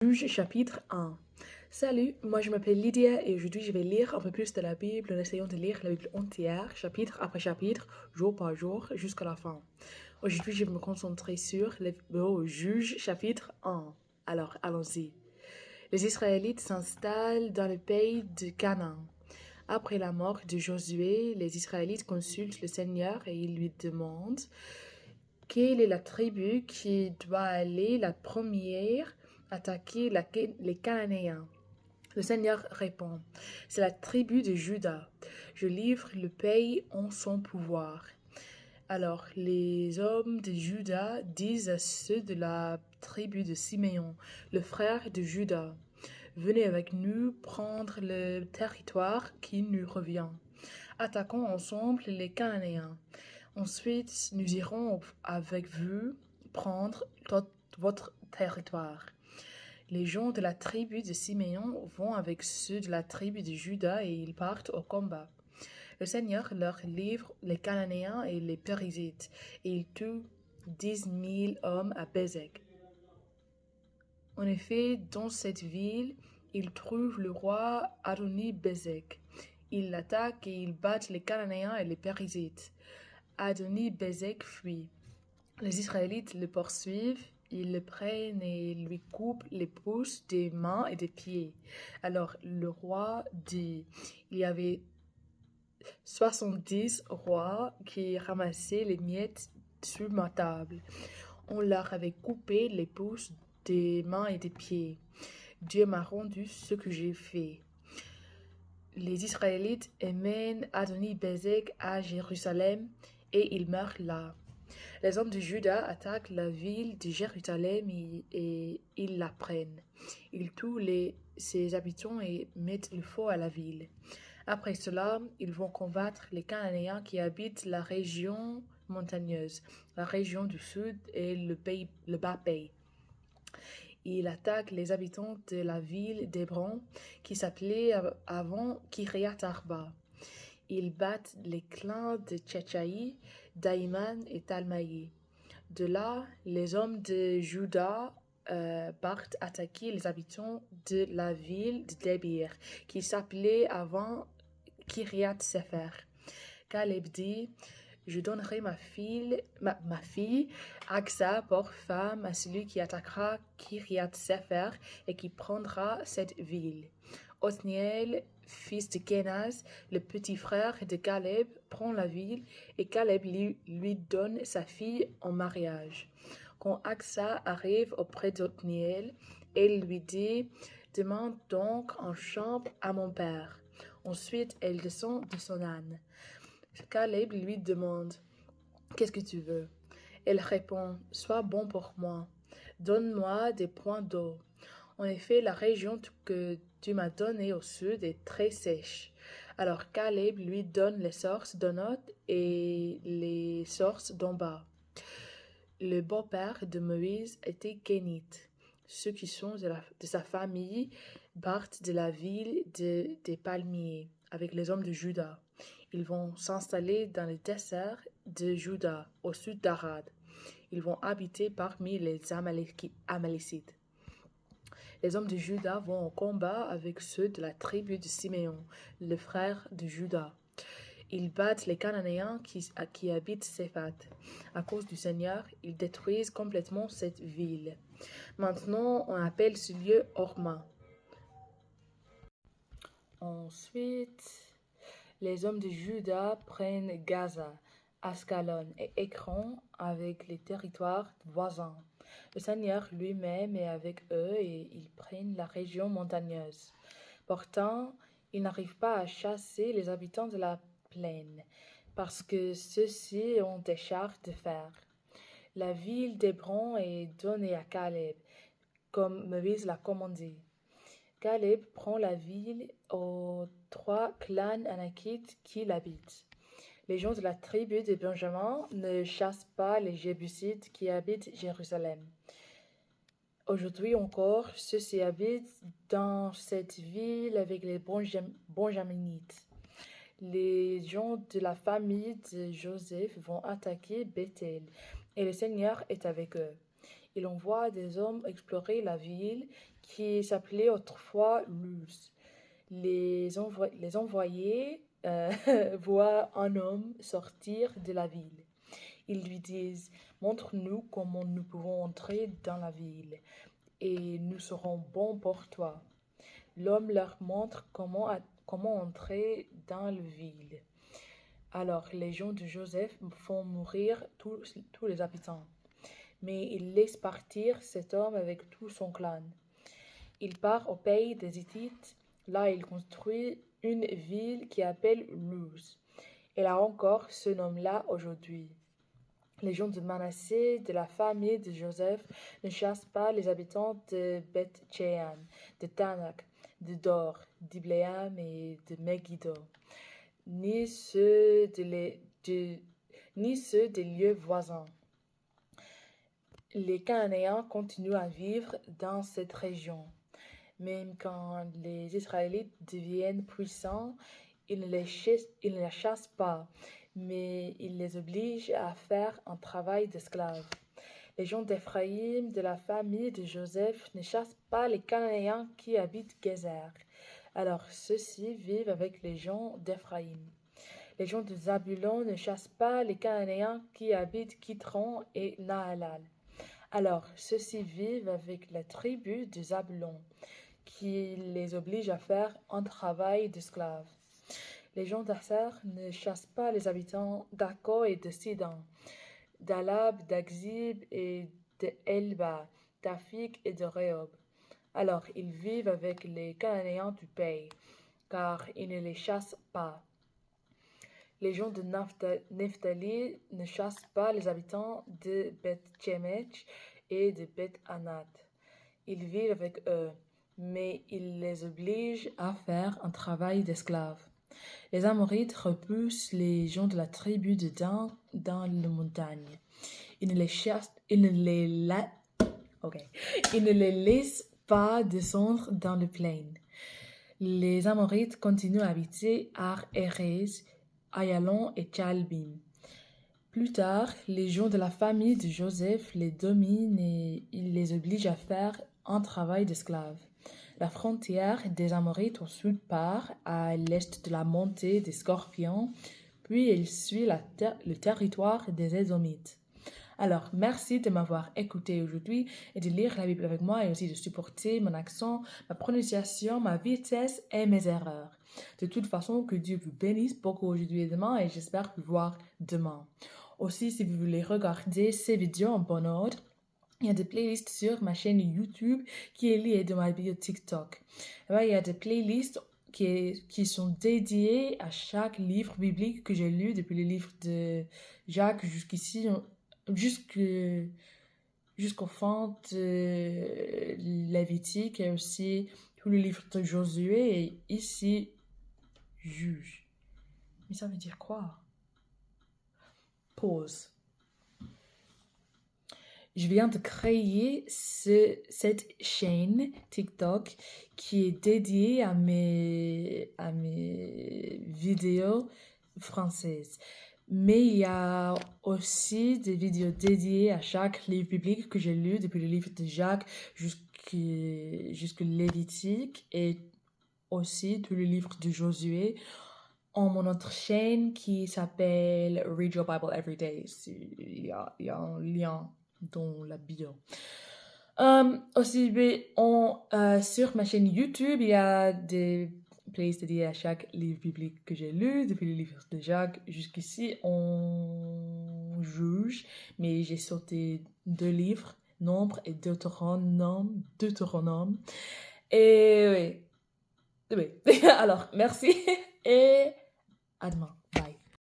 Juge chapitre 1. Salut, moi je m'appelle Lydia et aujourd'hui je vais lire un peu plus de la Bible en essayant de lire la Bible entière, chapitre après chapitre, jour par jour, jusqu'à la fin. Aujourd'hui je vais me concentrer sur Juge chapitre 1. Alors allons-y. Les Israélites s'installent dans le pays de Canaan. Après la mort de Josué, les Israélites consultent le Seigneur et ils lui demandent quelle est la tribu qui doit aller la première attaquer les Cananéens. Le Seigneur répond, c'est la tribu de Juda. Je livre le pays en son pouvoir. Alors les hommes de Juda disent à ceux de la tribu de Siméon, le frère de Juda, venez avec nous prendre le territoire qui nous revient. Attaquons ensemble les Cananéens. Ensuite, nous irons avec vous prendre votre territoire. Les gens de la tribu de Siméon vont avec ceux de la tribu de Juda et ils partent au combat. Le Seigneur leur livre les Cananéens et les Périzites, et ils tuent 10 000 hommes à Bézek. En effet, dans cette ville, ils trouvent le roi Adoni-Bézek. Ils l'attaquent et ils battent les Cananéens et les Périzites. Adoni-Bézek fuit. Les Israélites le poursuivent, ils le prennent et lui coupent les pouces des mains et des pieds. Alors le roi dit, il y avait 70 rois qui ramassaient les miettes sur ma table. On leur avait coupé les pouces des mains et des pieds. Dieu m'a rendu ce que j'ai fait. Les Israélites emmènent Adoni-Bézek à Jérusalem et il meurt là. Les hommes de Juda attaquent la ville de Jérusalem et ils la prennent. Ils tuent ses habitants et mettent le feu à la ville. Après cela, ils vont combattre les Cananéens qui habitent la région montagneuse, la région du sud et le bas pays. Ils attaquent les habitants de la ville d'Hébron qui s'appelait avant Kiryat Arba. Ils battent les clans de Tchatchaï, d'Aïman et Talmaï. De là, les hommes de Juda partent attaquer les habitants de la ville de Débir, qui s'appelait avant Kiryat Sefer. Caleb dit, je donnerai ma fille Aksa pour femme à celui qui attaquera Kiryat Sefer et qui prendra cette ville. Othniel, fils de Kenaz, le petit frère de Caleb, prend la ville et Caleb lui donne sa fille en mariage. Quand Aksa arrive auprès d'Othniel, elle lui dit, demande donc un champ à mon père. Ensuite, elle descend de son âne. Caleb lui demande, qu'est-ce que tu veux? Elle répond, sois bon pour moi, donne-moi des points d'eau. En effet, la région que tu m'as donnée au sud est très sèche. Alors Caleb lui donne les sources d'en haut et les sources d'en bas. Le beau-père de Moïse était Kénite. Ceux qui sont de sa famille partent de la ville des palmiers avec les hommes de Juda. Ils vont s'installer dans le désert de Juda, au sud d'Arad. Ils vont habiter parmi les Amalécites. Les hommes de Juda vont au combat avec ceux de la tribu de Siméon, le frère de Juda. Ils battent les Cananéens qui habitent Séphat. À cause du Seigneur, ils détruisent complètement cette ville. Maintenant, on appelle ce lieu Horma. Ensuite, les hommes de Juda prennent Gaza, Ascalon et Écron avec les territoires voisins. Le Seigneur lui-même est avec eux et ils prennent la région montagneuse. Pourtant, ils n'arrivent pas à chasser les habitants de la plaine, parce que ceux-ci ont des chars de fer. La ville d'Hébron est donnée à Caleb, comme Moïse l'a commandé. Caleb prend la ville aux 3 clans anakites qui l'habitent. Les gens de la tribu de Benjamin ne chassent pas les Jébusites qui habitent Jérusalem. Aujourd'hui encore, ceux-ci habitent dans cette ville avec les Benjaminites. Les gens de la famille de Joseph vont attaquer Bethel, et le Seigneur est avec eux. Il envoie des hommes explorer la ville qui s'appelait autrefois Luz. Les envoyés voient un homme sortir de la ville. Ils lui disent, montre-nous comment nous pouvons entrer dans la ville, et nous serons bons pour toi. L'homme leur montre comment entrer dans la ville. Alors les gens de Joseph font mourir tous les habitants, mais ils laissent partir cet homme avec tout son clan. Il part au pays des Hittites. Là, il construit une ville qui appelle Luz. Elle a encore ce nom-là aujourd'hui. Les gens de Manassé, de la famille de Joseph, ne chassent pas les habitants de Beth-Shean, de Tanak, de Dor, d'Ibléam et de Megiddo, ni ni ceux des lieux voisins. Les Cananéens continuent à vivre dans cette région. Même quand les Israélites deviennent puissants, ils ne les chassent pas, mais ils les obligent à faire un travail d'esclave. Les gens d'Éphraïm, de la famille de Joseph, ne chassent pas les Cananéens qui habitent Gézer. Alors ceux-ci vivent avec les gens d'Éphraïm. Les gens de Zabulon ne chassent pas les Cananéens qui habitent Kitron et Nahalal. Alors ceux-ci vivent avec la tribu de Zabulon, qui les oblige à faire un travail d'esclave. Les gens d'Asser ne chassent pas les habitants d'Akko et de Sidon, d'Alab, d'Akzib et d'Elba, d'Afik et de Rehob. Alors ils vivent avec les Cananéens du pays, car ils ne les chassent pas. Les gens de Nephtali ne chassent pas les habitants de Beth-Shemesh et de Beth-Anat. Ils vivent avec eux, mais ils les obligent à faire un travail d'esclave. Les Amorites repoussent les gens de la tribu de Dan dans les montagnes. Ils ne les laissent pas descendre dans les plaines. Les Amorites continuent à habiter Ar Erez, Ayalon et Tchalbim. Plus tard, les gens de la famille de Joseph les dominent et ils les obligent à faire un travail d'esclave. La frontière des Amorites au sud part à l'est de la montée des Scorpions, puis elle suit le territoire des Édomites. Alors, merci de m'avoir écouté aujourd'hui et de lire la Bible avec moi et aussi de supporter mon accent, ma prononciation, ma vitesse et mes erreurs. De toute façon, que Dieu vous bénisse beaucoup aujourd'hui et demain et j'espère vous voir demain. Aussi, si vous voulez regarder ces vidéos en bon ordre, il y a des playlists sur ma chaîne YouTube qui est liée dans ma bio TikTok. Il y a des playlists qui sont dédiées à chaque livre biblique que j'ai lu depuis le livre de Jacques jusqu'au fin de Lévitique et aussi tout le livre de Josué et ici Juge. Mais ça veut dire quoi? Pause. Je viens de créer cette chaîne TikTok qui est dédiée à mes vidéos françaises. Mais il y a aussi des vidéos dédiées à chaque livre biblique que j'ai lu, depuis le livre de Jacques jusqu'au Lévitique et aussi tout le livre de Josué en mon autre chaîne qui s'appelle Read Your Bible Every Day. Il y a un lien dans la bio. Aussi, sur ma chaîne YouTube, il y a des playlists dédiées à chaque livre biblique que j'ai lu, depuis le livre de Jacques jusqu'ici, on juge, mais j'ai sauté 2 livres, Nombre et Deutéronome. Et oui. Alors, merci et à demain.